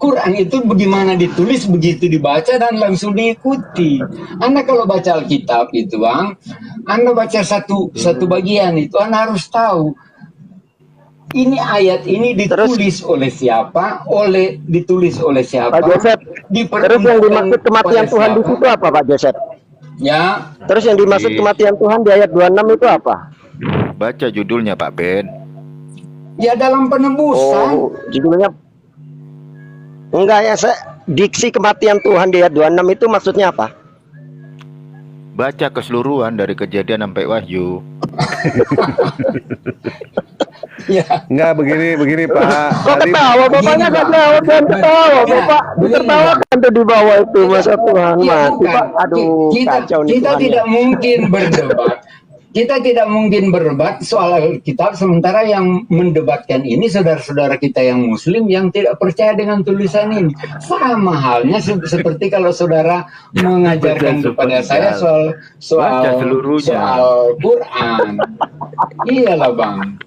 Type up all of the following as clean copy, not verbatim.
Quran itu bagaimana ditulis begitu dibaca dan langsung diikuti. Anda kalau baca Alkitab itu Bang, Anda baca satu bagian itu Anda harus tahu ini ayat ini ditulis oleh siapa, ditulis oleh siapa. Pak Joseph, terus yang dimaksud kematian Tuhan di situ apa Pak Joseph? Ya. Terus yang dimaksud kematian Tuhan di ayat 26 itu apa? Baca judulnya Pak Ben. Ya dalam penebusan. Oh, judulnya enggak ya, diksi kematian Tuhan di ayat 26 itu maksudnya apa? Baca keseluruhan dari Kejadian sampai Wahyu. Ya. Enggak begini Pak. Kok ketawa bapaknya, gak jawab dan ketawa Bapak. Ditertawakan tuh di bawah itu masa Tuhan mati Pak. Aduh, kacau nih kita Tuhan tidak mungkin berdebat. Kita tidak mungkin berdebat soal Alkitab sementara yang mendebatkan ini saudara-saudara kita yang Muslim yang tidak percaya dengan tulisan ini. Sama halnya seperti kalau saudara mengajarkan kepada saya soal Quran. Iyalah Bang.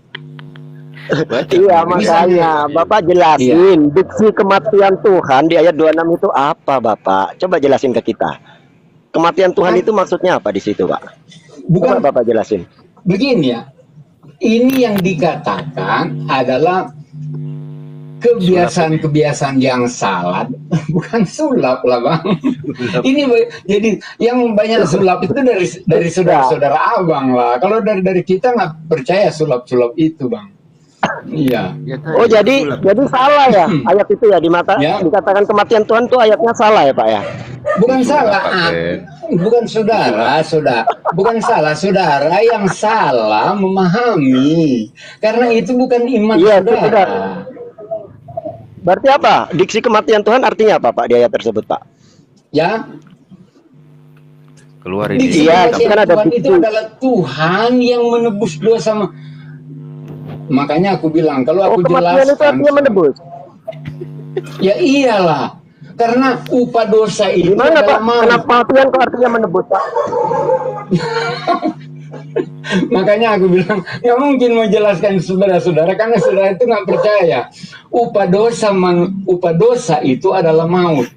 Iya makanya Bapak jelasin diksi kematian Tuhan di ayat 26 itu apa Bapak? Coba jelasin ke kita. Kematian Tuhan itu maksudnya apa di situ Pak? Bukan Bapak jelasin. Begini ya, ini yang dikatakan adalah kebiasaan-kebiasaan yang salah, bukan sulap lah Bang. Ini jadi yang banyak sulap itu dari saudara-saudara abang lah. Kalau dari kita nggak percaya sulap-sulap itu Bang. Iya. Oh jadi salah ya ayat itu ya, dikatakan kematian Tuhan tuh ayatnya salah ya Pak ya? Bukan salah, bukan saudara yang salah memahami, karena itu bukan iman saudara. Berarti apa? Diksi kematian Tuhan artinya apa Pak di ayat tersebut Pak? Ya. Keluar ini. Iya, kan ada Tuhan itu adalah Tuhan yang menebus dosa. Makanya aku bilang kalau aku jelaskan itu artinya menebus. Ya iyalah. Karena upah dosa itu gimana Pak? Kenapa Tuhan kok artinya menebus Pak? Makanya aku bilang nggak mungkin menjelaskan saudara-saudara karena saudara itu nggak percaya. Upah dosa itu adalah maut.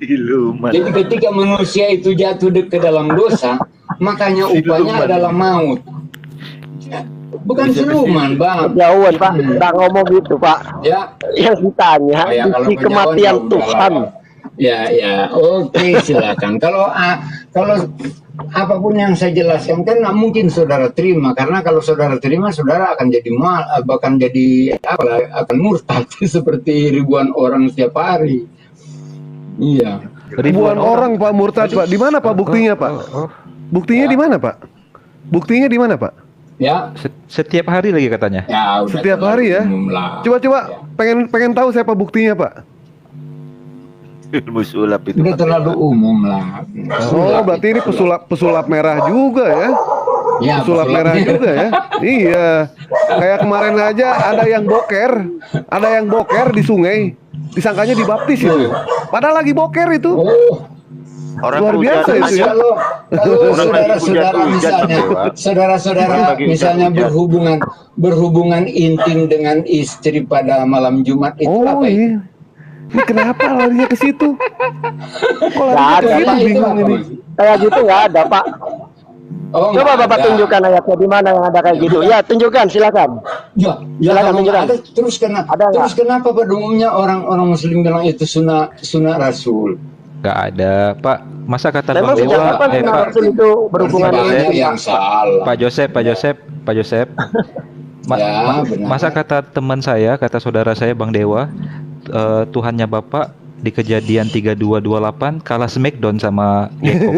Jadi ketika manusia itu jatuh ke dalam dosa, makanya upahnya adalah maut. Bukan siluman Bang. Kejauhan Pak, nggak ngomong gitu Pak. Ya. Yang ditanya diksi kematian Tuhan. Ya, oke silakan. Kalau apapun yang saya jelaskan kan nggak mungkin saudara terima, karena kalau saudara terima saudara akan jadi akan murtad seperti ribuan orang setiap hari. Iya. Ribuan orang Pak murtad Pak. Di mana Pak buktinya Pak? Buktinya di mana Pak? Buktinya di mana Pak? Ya. Setiap hari lagi katanya. Ya, setiap hari ya. Coba pengen tahu siapa buktinya Pak? Ilmu sulap itu udah terlalu umum lah. Oh berarti ini pesulap merah juga ya? Ya pesulap merah juga ya? Iya. Kayak kemarin aja ada yang boker di sungai, disangkanya dibaptis itu. Padahal lagi boker itu. Orang luar biasa itu ya. Kalau saudara-saudara misalnya berhubungan intim dengan istri pada malam Jumat itu apa itu? Ini kenapa larinya ke situ? Nggak ada Pak, bingung ini. Kayak gitu nggak ada Pak. Coba Bapak tunjukkan ayatnya di mana yang ada kayak gitu. Ya tunjukkan silakan. Silakan tunjukkan. Terus kenapa pada umumnya orang Muslim bilang itu sunnah Rasul? Nggak ada Pak. Masa kata Bang Dewa Pak itu berhubungan yang salah. Pak Joseph. Masa kata teman saya, kata saudara saya Bang Dewa, Tuhannya Bapak di Kejadian 32:28 kalah smackdown sama Yakob.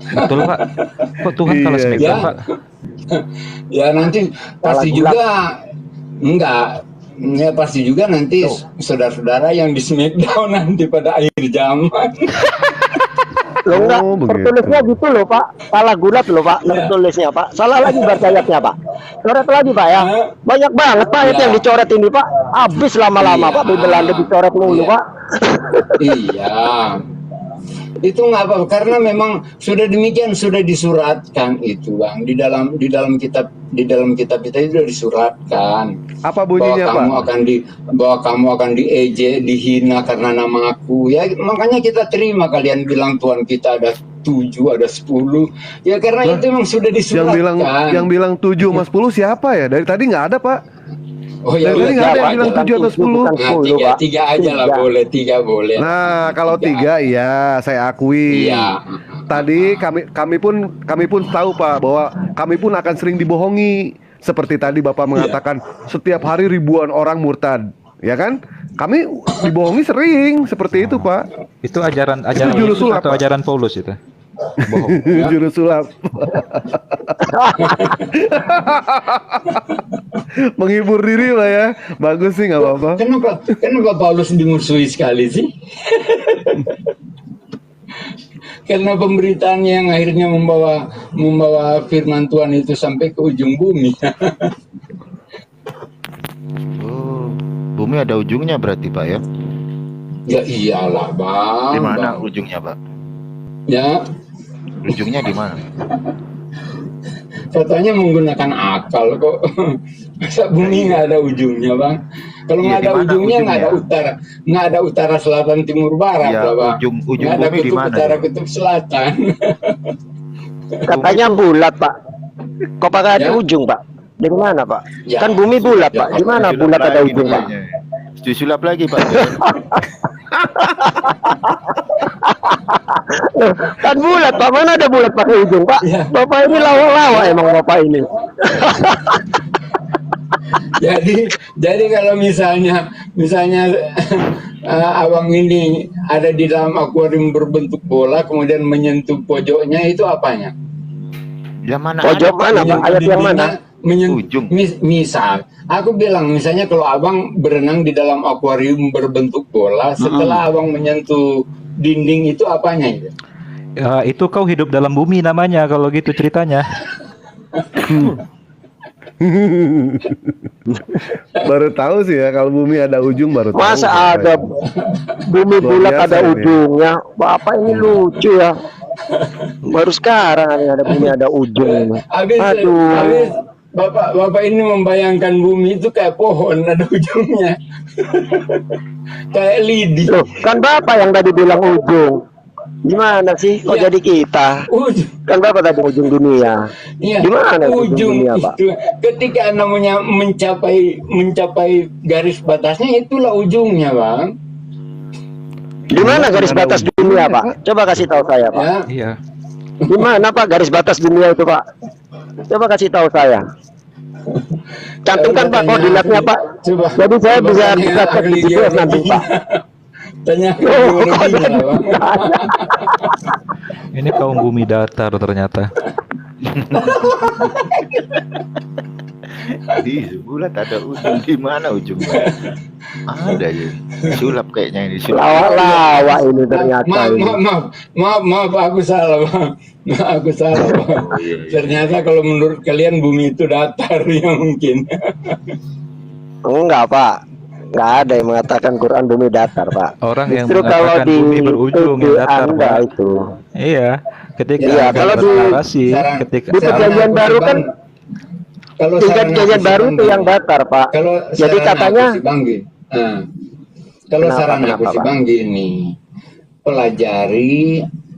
Betul Pak? Kok Tuhan kalah smackdown Pak? Ya nanti pasti juga enggak. Ya pasti juga nanti saudara-saudara yang di smackdown nanti pada akhir zaman. Loh enggak, tertulisnya gitu loh Pak. Salah gulat loh Pak, tertulisnya Pak. Salah lagi baca ayatnya Pak. Coret lagi Pak ya. Banyak banget Pak ayat yang dicoret ini Pak. Habis lama-lama Pak, Bible Anda dicoret mulu Pak. Iya. Itu nggak apa-apa karena memang sudah demikian, sudah disuratkan itu Bang, di dalam kitab kita itu sudah disuratkan Apa bunyinya, Pak? bahwa kamu akan diejek, dihina karena nama aku. Ya makanya kita terima kalian bilang Tuhan kita ada 7, ada 10. Ya karena itu memang sudah disuratkan. Yang bilang 7 sama 10 siapa ya? Dari tadi nggak ada, Pak. Oh ya, Dari tadi nggak ada yang bilang 7 atau 10. Nah, tiga aja lah, boleh 3 boleh. Nah, kalau 3 iya, saya akui. Iya. Tadi kami pun tahu Pak bahwa kami pun akan sering dibohongi. Seperti tadi Bapak mengatakan setiap hari ribuan orang murtad, ya kan? Kami dibohongi sering seperti itu Pak. Itu ajaran juru Yesus sulap, atau Pak. ajaran Paulus itu? Bohong. Juru sulap. Menghibur diri Pak ya. Bagus sih, nggak apa-apa. Kenapa Paulus dimusuhi sekali sih? Karena pemberitaannya yang akhirnya membawa firman Tuhan itu sampai ke ujung bumi. Oh, bumi ada ujungnya berarti Pak ya? Ya iyalah Bang. Di mana Bang. ujungnya Pak? Ya, Ujungnya di mana? katanya menggunakan akal kok. Masa bumi nggak ada ujungnya Bang? Kalau nggak Iya, ada di mana ujungnya nggak ada ujungnya? utara, nggak ada utara, selatan, timur, barat Iya, lah Bang. ujung Nggak ada bumi di kutub mana, utara, ya? kutub selatan. Katanya bulat, Pak. Kok pakai ada Ya. ujung, Pak? Dari mana, Pak? Ya. Kan bumi bulat, Ya. Pak. Di mana Disulap bulat ada lagi ujung, Pak? namanya. Disulap lagi Pak. Loh, kan bulat, Pak. Mana ada bulat pakai ujung, Pak? Ya. Bapak ini lawa-lawa emang Bapak ini. Jadi kalau misalnya abang ini ada di dalam akuarium berbentuk bola, kemudian menyentuh pojoknya, itu apanya? Yang mana Pojok ada? mana, Pak? Ayat yang mana? Ujung. Misal, aku bilang misalnya kalau abang berenang di dalam akuarium berbentuk bola, setelah abang menyentuh dinding, itu apanya itu? Ya, itu kau hidup dalam bumi namanya kalau gitu ceritanya. Baru tahu sih ya kalau bumi ada ujung, baru tahu. Masa ada bumi Luar bulat biasa ada ini. ujungnya? Bapak ini lucu ya. Baru sekarang ada bumi ada ujung. Habis Bapak ini membayangkan bumi itu kayak pohon ada ujungnya. Kayak lidi. Loh, kan Bapak yang tadi bilang ujung. Gimana sih? Kok Ya. jadi kita? Ujung. Kan Bapak tadi ujung dunia. Iya, Di mana ujung ujung dunia, Pak? itu ketika namanya mencapai garis batasnya, itulah ujungnya, Bang. Di mana garis batas dunia, Pak? Coba kasih tahu saya, Pak. Ya. Iya. Di mana, Pak, garis batas dunia itu, Pak? Coba kasih tahu saya. Cantumkan, Pak, koordinatnya, Pak. Coba. Jadi saya Coba bisa tanya cek di ahli GPS nanti, geologinya. Pak. Tanya ahli Oh, geologinya, Bang. Ini kaum bumi datar ternyata. Di bulat ada ujung, di mana ujungnya? Ada ya. Sulap kayaknya ini sulap. Lawa-lawa ini ternyata ini. Maaf, aku salah, Bang. Aku salah, Bang. Iya. Ternyata kalau menurut kalian bumi itu datar ya mungkin. Enggak, Pak. Enggak ada yang mengatakan Quran bumi datar, Pak. Orang yang Justru kalau mengatakan di bumi berujung studi yang datar, Anda Pak. itu. Iya, ketika Iya, ada kalau di- narasi, Saran- ketika Di perjanjian aku baru sih, kan Bang, kalau tingkat saran perjanjian aku sih, baru Bang, itu yang datar, Pak. Kalau Jadi saran katanya aku sih, Bang, gini. Kalau Kenapa, saran aku kenapa, sih Pak? Bang gini, pelajari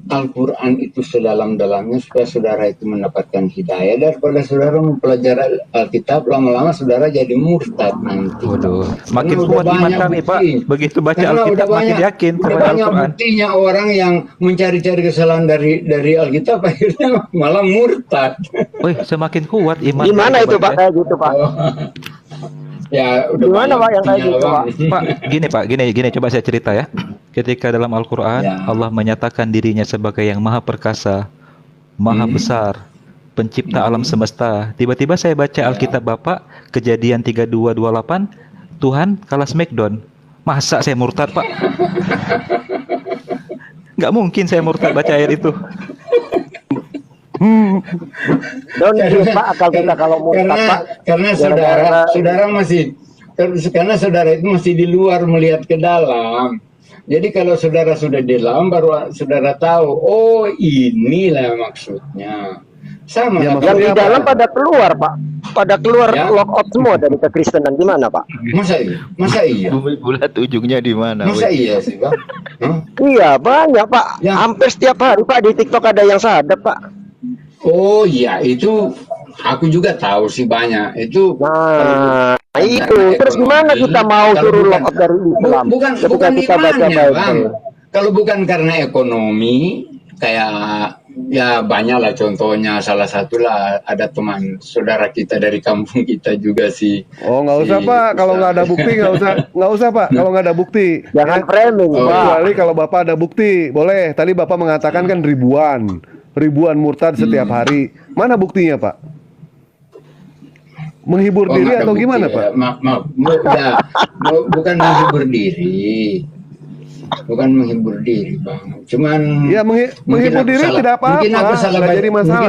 Al-Quran itu sedalam-dalamnya supaya saudara itu mendapatkan hidayah, daripada saudara mempelajari Alkitab lama-lama saudara jadi murtad nanti. waduh, makin Karena kuat udah iman banyak kami, Pak. bukti. Begitu baca Karena Alkitab udah makin yakin udah kepada banyak Al-Quran. buktinya orang yang mencari-cari kesalahan dari Alkitab akhirnya malah murtad. Wih, semakin kuat iman. gimana kita itu, baca. Pak, kayak gitu, Pak? Oh. Ya, udah Gimana, banyak Pak, yang kayak buktinya, gitu, Bang. Pak, gini, coba saya cerita ya. Ketika dalam Al-Quran, Ya. Allah menyatakan dirinya sebagai yang maha perkasa, maha besar, pencipta alam semesta. Tiba-tiba saya baca Alkitab Bapak, Kejadian 32:28, Tuhan kalah smackdown. Masa saya murtad, Pak? Nggak mungkin saya murtad baca ayat itu. Don't give, Pak, akal kita kalau murtad, Pak. Karena Gara-gara- saudara itu masih di luar melihat ke dalam. Jadi kalau saudara sudah di dalam, baru saudara tahu, oh inilah maksudnya. Sama Ya, lah, Yang di Maksudnya dalam apa? pada keluar, Pak. Pada keluar Ya. lock out semua dari kekristenan. Gimana, Pak? Masa iya? Masa iya? Bumi bulat ujungnya di mana? Masa weh? iya sih, Bang? Hah? Iya, banyak, Pak. Ya. Hampir setiap hari, Pak, di TikTok ada yang sadap, Pak. Oh iya, itu aku juga tahu sih banyak. Itu Nah, itu. karena Terus gimana ekonomi, kita mau kalau suruh bukan- lock out dari Islam? bukan Ketika kita baca imannya, Bang. Bible. Kalau bukan karena ekonomi, kayak ya banyak lah contohnya. Salah satu lah ada teman saudara kita dari kampung kita juga sih. Oh, nggak usah Si Pak, kalau nggak ada Ustaz. bukti nggak usah Pak, kalau nggak ada bukti. Jangan Ya. framing, Oh, Pak. Kecuali kalau Bapak ada bukti, boleh. Tadi Bapak mengatakan kan ribuan murtad setiap hari. Mana buktinya Pak? Menghibur Oh, diri nggak ada atau bukti gimana ya. Pak? Bukan menghibur diri. Bukan menghibur diri, Bang. Cuman Ya mungkin menghibur aku diri salah- tidak apa-apa, Mungkin aku salah nggak baca, jadi masalah.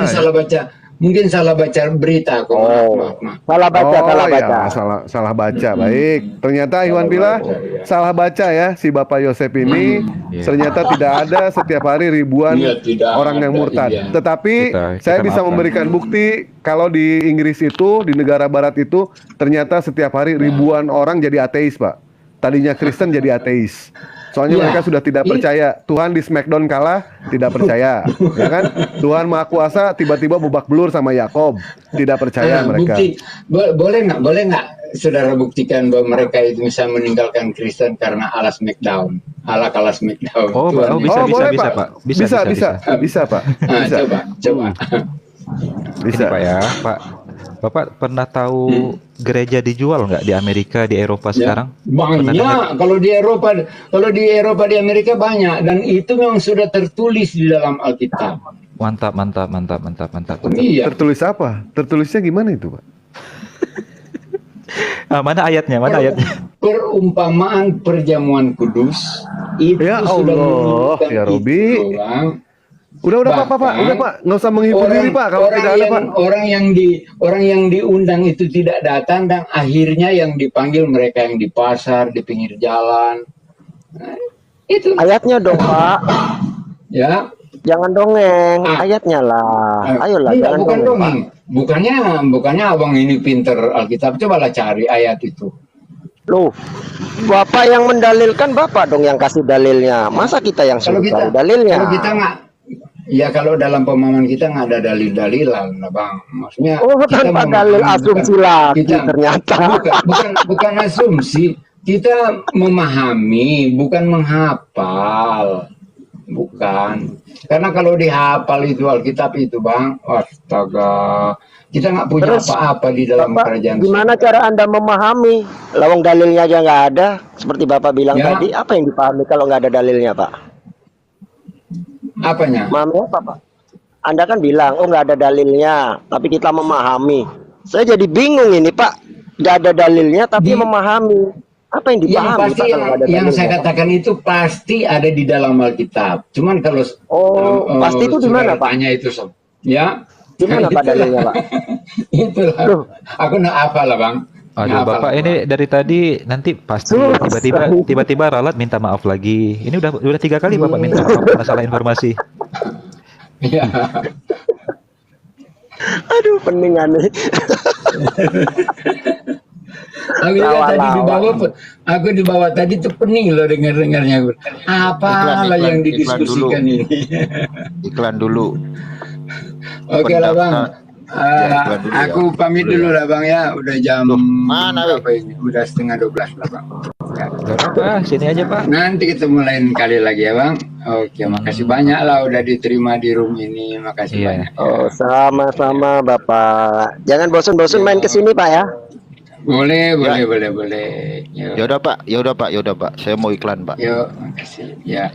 mungkin salah baca berita aku. Oh, Maaf. salah baca, salah ya, baca. salah baca. Baik. Ternyata Iwan Bila baca, ya. salah baca ya si Bapak Yosep ini. Iya. Ternyata tidak ada setiap hari ribuan Iya, tidak orang yang ada, murtad. iya. Tetapi Kita saya bisa maafkan. memberikan bukti kalau di Inggris itu, di negara barat itu ternyata setiap hari ribuan orang jadi ateis, Pak. Tadinya Kristen jadi ateis. Soalnya Iya. mereka sudah tidak percaya Tuhan di Smackdown kalah, tidak percaya, ya kan? Tuhan Maha Kuasa tiba-tiba babak belur sama Yakob, tidak percaya mereka. Bukti, boleh nggak saudara buktikan bahwa mereka itu bisa meninggalkan Kristen karena Allah Smackdown, Allah kalah Smackdown. Oh, Tuhan bisa, itu. boleh, bisa, Pak. Pak. Bisa, Pak. Nah, Bisa. coba. Bisa. Ini Pak ya, Pak. Bapak pernah tahu gereja dijual nggak di Amerika, di Eropa Ya, sekarang? Pernah dengar? banyak kalau di Eropa di Amerika banyak, dan itu memang sudah tertulis di dalam Alkitab. Mantap. Iya. Tertulis apa? Tertulisnya gimana itu, Pak? Mana ayatnya? Perumpamaan perjamuan kudus itu Ya sudah Allah, menunjukkan ya Robi. itu, Bang. Udah Pak, Bahkan, udah Pak, nggak usah menghibur diri Pak kalau tidak ada Pak. Orang yang diundang itu tidak datang, dan akhirnya yang dipanggil mereka yang di pasar, di pinggir jalan. Nah, itu Ayatnya dong, Pak. ya. Jangan dongeng, Ah. ayatnya lah. Ayolah, Enggak, jangan bukan dongeng, Pak. dongeng. Bukannya abang ini pinter Alkitab. Cobalah cari ayat itu. Loh, Bapak yang mendalilkan, Bapak dong yang kasih dalilnya. Masa kita yang Kalau suruh kita, cari dalilnya? kalau kita nggak, ya kalau dalam pemahaman kita nggak ada dalil-dalilan, lah, Bang. Maksudnya Oh, kita tanpa memahami, dalil asumsi lagi kita- ternyata. bukan asumsi. Kita memahami, bukan menghafal. Bukan. Karena kalau dihafal itu Alkitab itu, Bang, astaga, kita nggak punya Terus, apa-apa di dalam Bapak, kerajaan. gimana cara Anda memahami? Lawang dalilnya aja nggak ada, seperti Bapak bilang Ya. tadi. Apa yang dipahami kalau nggak ada dalilnya, Pak? Apanya? Memahami apa, Pak? Anda kan bilang, oh nggak ada dalilnya, tapi kita memahami. Saya jadi bingung ini, Pak. Nggak ada dalilnya, tapi Di- memahami. Apa yang Yang dipahami, pasti Pak, kalau nggak ada yang dalilnya? saya katakan itu pasti ada di dalam Alkitab. Cuman kalau Oh, pasti itu di mana, saudara Pak? tanya itu, ya. Di mana, Pak, dalilnya, Pak? Itulah. Loh. Aku nggak hafal lah, Bang. Aduh, Nggak hafal, Bapak Bang. ini dari tadi nanti pasti tiba-tiba ralat minta maaf lagi. Ini udah 3 kali Bapak minta maaf masalah informasi. Iya. Aduh, pening aneh. Aku juga tadi di Lawa-lawa. bawah, aku di bawah tadi tuh pening loh dengar-dengarnya. Apalah Iklan, yang iklan didiskusikan dulu. ini. Iklan dulu. Oke lah, Bang. iklan dulu, Aku ya. pamit dulu lah, Bang, ya. Udah jam mana, berapa ini? Udah setengah 12 lah, Bang. Ya. Gak apa-apa, sini aja Pak. Nanti ketemu lain kali lagi ya, Bang. Oke, makasih banyak lah udah diterima di room ini. Makasih Iya. banyak. Oh, sama-sama, Bapak. Jangan bosan-bosan main ke sini, Pak, ya. Boleh. Yuk. Ya udah Pak. Saya mau iklan Pak. Yuk, makasih. Ya.